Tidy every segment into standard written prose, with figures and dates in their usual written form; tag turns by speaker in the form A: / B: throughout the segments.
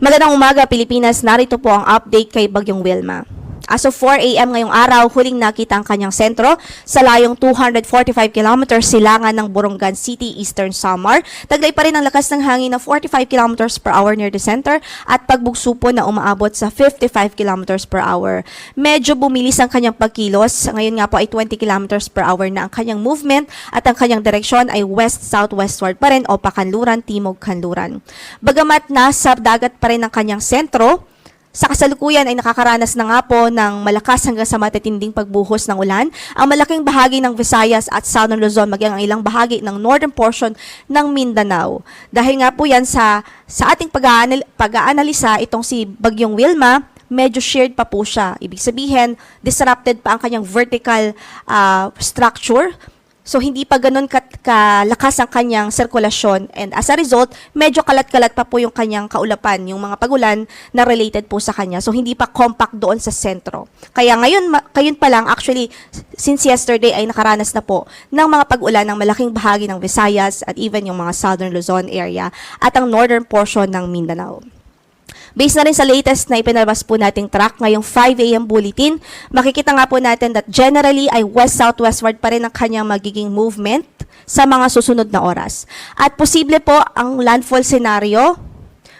A: Magandang umaga, Pilipinas. Narito po ang update kay Bagyong Wilma. As of 4 a.m. ngayong araw, huling nakita ang kanyang sentro sa layong 245 kilometers silangan ng Borongan City, Eastern Samar. Taglay pa rin ang lakas ng hangin na 45 kilometers per hour near the center at pagbugso po na umaabot sa 55 kilometers per hour. Medyo bumilis ang kanyang pagkilos. Ngayon nga po ay 20 kilometers per hour na ang kanyang movement at ang kanyang direksyon ay west-southwestward pa rin o pakanluran, timog-kanluran. Bagamat nasa dagat pa rin ang kanyang sentro, sa kasalukuyan ay nakakaranas na nga po ng malakas hanggang sa matitinding pagbuhos ng ulan ang malaking bahagi ng Visayas at Southern Luzon, maging ang ilang bahagi ng northern portion ng Mindanao. Dahil nga po yan sa ating pag-aanalisa, itong si Bagyong Wilma, medyo sheared pa po siya. Ibig sabihin, disrupted pa ang kanyang vertical structure. So, hindi pa ganun kalakas ang kanyang sirkulasyon. And as a result, medyo kalat-kalat pa po yung kanyang kaulapan, yung mga pagulan na related po sa kanya. So, hindi pa compact doon sa sentro. Kaya ngayon pa lang, actually, since yesterday ay nakaranas na po ng mga pag-ulan ng malaking bahagi ng Visayas at even yung mga Southern Luzon area at ang northern portion ng Mindanao. Based na rin sa latest na ipinalabas po nating track ngayong 5 a.m. bulletin, makikita nga po natin that generally ay west-southwestward pa rin ang kanyang magiging movement sa mga susunod na oras. At posible po ang landfall scenario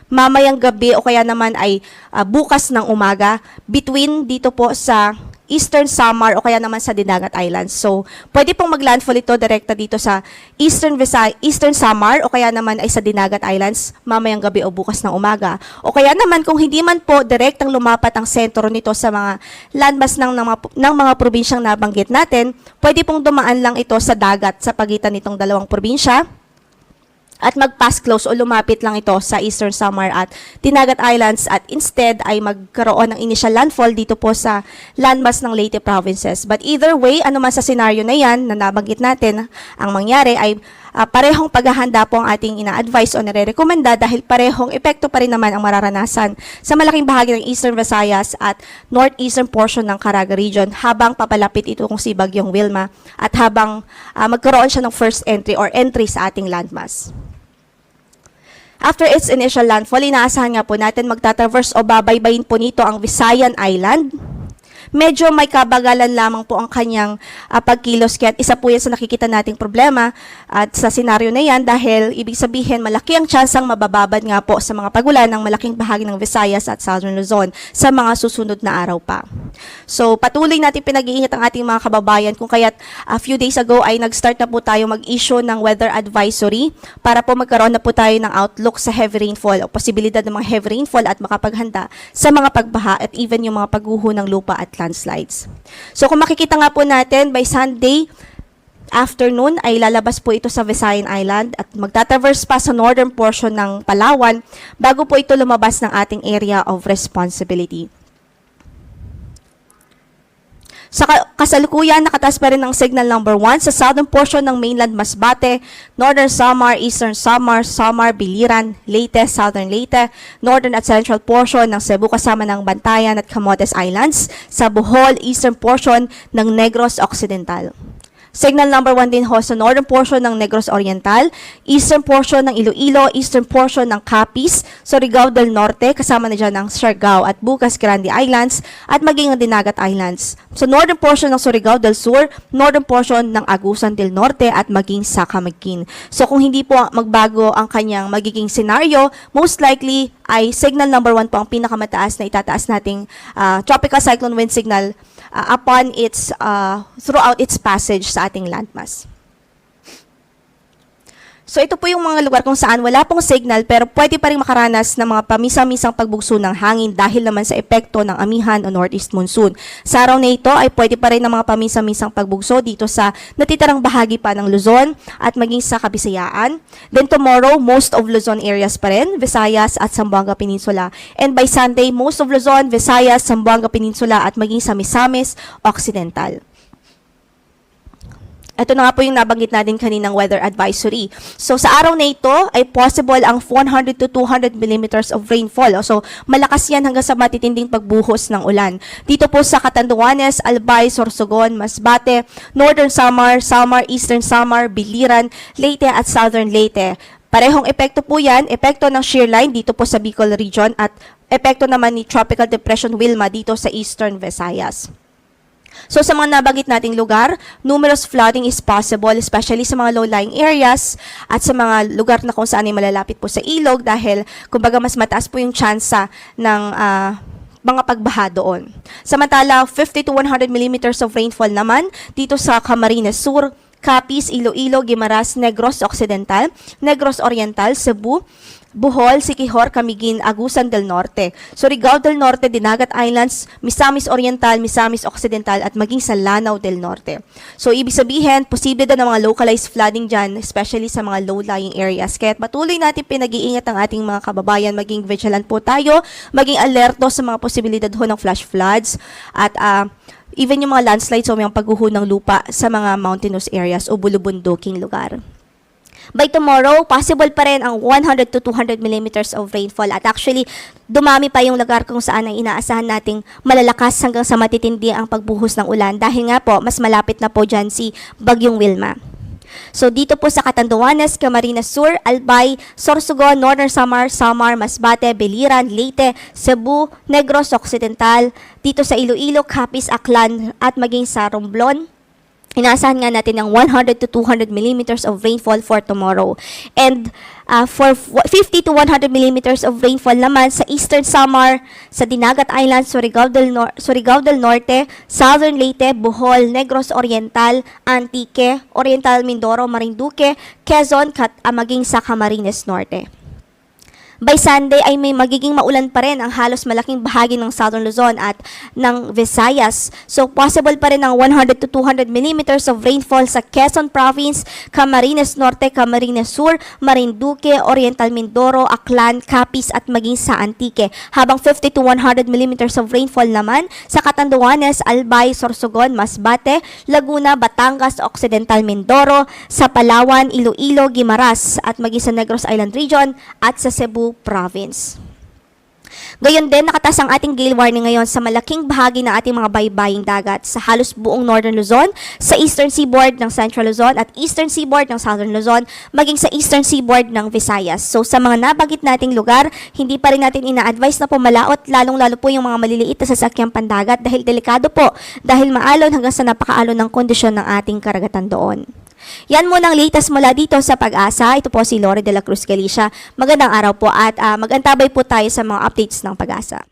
A: mamayang gabi o kaya naman ay bukas ng umaga between dito po sa Eastern Samar o kaya naman sa Dinagat Islands. So, pwede pong maglandfall ito direkta dito sa Eastern Samar o kaya naman ay sa Dinagat Islands mamayang gabi o bukas ng umaga. O kaya naman kung hindi man po direktang lumapat ang sentro nito sa mga landmass ng mga probinsyang nabanggit natin, pwede pong dumaan lang ito sa dagat sa pagitan nitong dalawang probinsya at mag-pass close o lumapit lang ito sa Eastern Samar at Dinagat Islands at instead ay magkaroon ng initial landfall dito po sa landmass ng Leyte provinces. But either way, ano man sa scenario na yan na nabanggit natin, ang mangyari ay parehong paghahanda po ang ating ina-advise o nare-rekomenda dahil parehong epekto pa rin naman ang mararanasan sa malaking bahagi ng Eastern Visayas at northeastern portion ng Caraga region habang papalapit ito kung si Bagyong Wilma at habang magkaroon siya ng first entry or entry sa ating landmass. After its initial landfall, inaasahan nga po natin magtatraverse o babaybayin po nito ang Visayan Island. Medyo may kabagalan lamang po ang kanyang pagkilos, kaya isa po yan sa nakikita nating problema at sa senaryo na yan dahil ibig sabihin malaki ang tsansang mabababad nga po sa mga pagulan ng malaking bahagi ng Visayas at Southern Luzon sa mga susunod na araw pa. So patuloy natin pinag-iingat ang ating mga kababayan kung kaya't a few days ago ay nag-start na po tayo mag-issue ng weather advisory para po magkaroon na po tayo ng outlook sa heavy rainfall o posibilidad ng mga heavy rainfall at makapaghanda sa mga pagbaha at even yung mga pagguho ng lupa at landslides. So kung makikita nga po natin, by Sunday afternoon ay lalabas po ito sa Visayan Island at magtatraverse pa sa northern portion ng Palawan bago po ito lumabas ng ating area of responsibility. Sa kasalukuyan, nakataas pa rin ang signal number 1 sa southern portion ng mainland Masbate, northern Samar, eastern Samar, Samar, Biliran, Leyte, southern Leyte, northern at central portion ng Cebu kasama ng Bantayan at Camotes Islands, sa Bohol, eastern portion ng Negros Occidental. Signal number 1 din ho sa northern portion ng Negros Oriental, eastern portion ng Iloilo, eastern portion ng Capiz, Surigao del Norte, kasama na dyan ang Siargao at Bukas Grande Islands, at maging ang Dinagat Islands. So northern portion ng Surigao del Sur, northern portion ng Agusan del Norte, at maging sa Camiguin. So kung hindi po magbago ang kanyang magiging scenario, most likely ay signal number 1 po ang pinakamataas na itataas nating tropical cyclone wind signal upon its throughout its passage sa ating landmass. So ito po yung mga lugar kung saan wala pong signal pero pwede pa rin makaranas ng mga pamisa-misang pagbugso ng hangin dahil naman sa epekto ng amihan o northeast monsoon. Sa araw na ito ay pwede pa rin ng mga pamisa-misang pagbugso dito sa natitirang bahagi pa ng Luzon at maging sa Kabisayaan. Then tomorrow, most of Luzon areas pa rin, Visayas at Zamboanga Peninsula. And by Sunday, most of Luzon, Visayas, Zamboanga Peninsula at maging sa Misamis Occidental. Ito na nga po yung nabanggit natin kaninang weather advisory. So sa araw na ito ay possible ang 100 to 200 millimeters of rainfall. So malakas yan hanggang sa matitinding pagbuhos ng ulan. Dito po sa Catanduanes, Albay, Sorsogon, Masbate, Northern Samar, Samar, Eastern Samar, Biliran, Leyte at Southern Leyte. Parehong epekto po yan, epekto ng shear line dito po sa Bicol region at epekto naman ni Tropical Depression Wilma dito sa Eastern Visayas. So sa mga nabanggit nating lugar, numerous flooding is possible, especially sa mga low-lying areas at sa mga lugar na kung saan ay malalapit po sa ilog dahil kumbaga mas mataas po yung tsansa ng mga pagbaha doon. Samantala, 50 to 100 millimeters of rainfall naman dito sa Camarines Sur, Capiz, Iloilo, Guimaras, Negros Occidental, Negros Oriental, Cebu, Bohol, Siquijor, Camiguin, Agusan del Norte, Surigao del Norte, Dinagat Islands, Misamis Oriental, Misamis Occidental at maging sa Lanao del Norte. So ibig sabihin, posible daw ng mga localized flooding dyan, especially sa mga low-lying areas. Kaya patuloy natin pinag-iingat ang ating mga kababayan, maging vigilant po tayo, maging alerto sa mga posibilidad ho ng flash floods at even yung mga landslides o yung pagguho ng lupa sa mga mountainous areas o bulubunduking lugar. By tomorrow, possible pa rin ang 100 to 200 millimeters of rainfall at actually, dumami pa yung lugar kung saan ay inaasahan nating malalakas hanggang sa matitindi ang pagbuhos ng ulan dahil nga po, mas malapit na po dyan si Bagyong Wilma. So dito po sa Catanduanes, Camarines Sur, Albay, Sorsogon, Northern Samar, Masbate, Biliran, Leyte, Cebu, Negros Occidental, dito sa Iloilo, Capiz, Aklan at maging sa Romblon. Inaasahan nga natin ng 100 to 200 millimeters of rainfall for tomorrow. And for 50 to 100 millimeters of rainfall naman sa Eastern Samar, sa Dinagat Islands, Surigao del Norte, Southern Leyte, Bohol, Negros Oriental, Antique, Oriental Mindoro, Marinduque, Quezon, maging sa Camarines Norte. By Sunday ay may magiging maulan pa rin ang halos malaking bahagi ng Southern Luzon at ng Visayas. So possible pa rin ang 100 to 200 millimeters of rainfall sa Quezon Province, Camarines Norte, Camarines Sur, Marinduque, Oriental Mindoro, Aklan, Capiz at maging sa Antique. Habang 50 to 100 millimeters of rainfall naman sa Catanduanes, Albay, Sorsogon, Masbate, Laguna, Batangas, Occidental Mindoro, sa Palawan, Iloilo, Guimaras at maging sa Negros Island Region at sa Cebu Province. Gayon din, nakataas ang ating gale warning ngayon sa malaking bahagi ng ating mga baybaying dagat sa halos buong Northern Luzon, sa Eastern Seaboard ng Central Luzon at Eastern Seaboard ng Southern Luzon, maging sa Eastern Seaboard ng Visayas. So sa mga nabanggit nating lugar, hindi pa rin natin ina-advise na pumalaot, lalong-lalo po yung mga maliliit na sasakyang pandagat dahil delikado po, dahil maalon hanggang sa napakaalon ng kondisyon ng ating karagatan doon. Yan muna ang latest mula dito sa Pag-asa. Ito po si Lore de la Cruz Galicia. Magandang araw po at mag-antabay po tayo sa mga updates ng Pag-asa.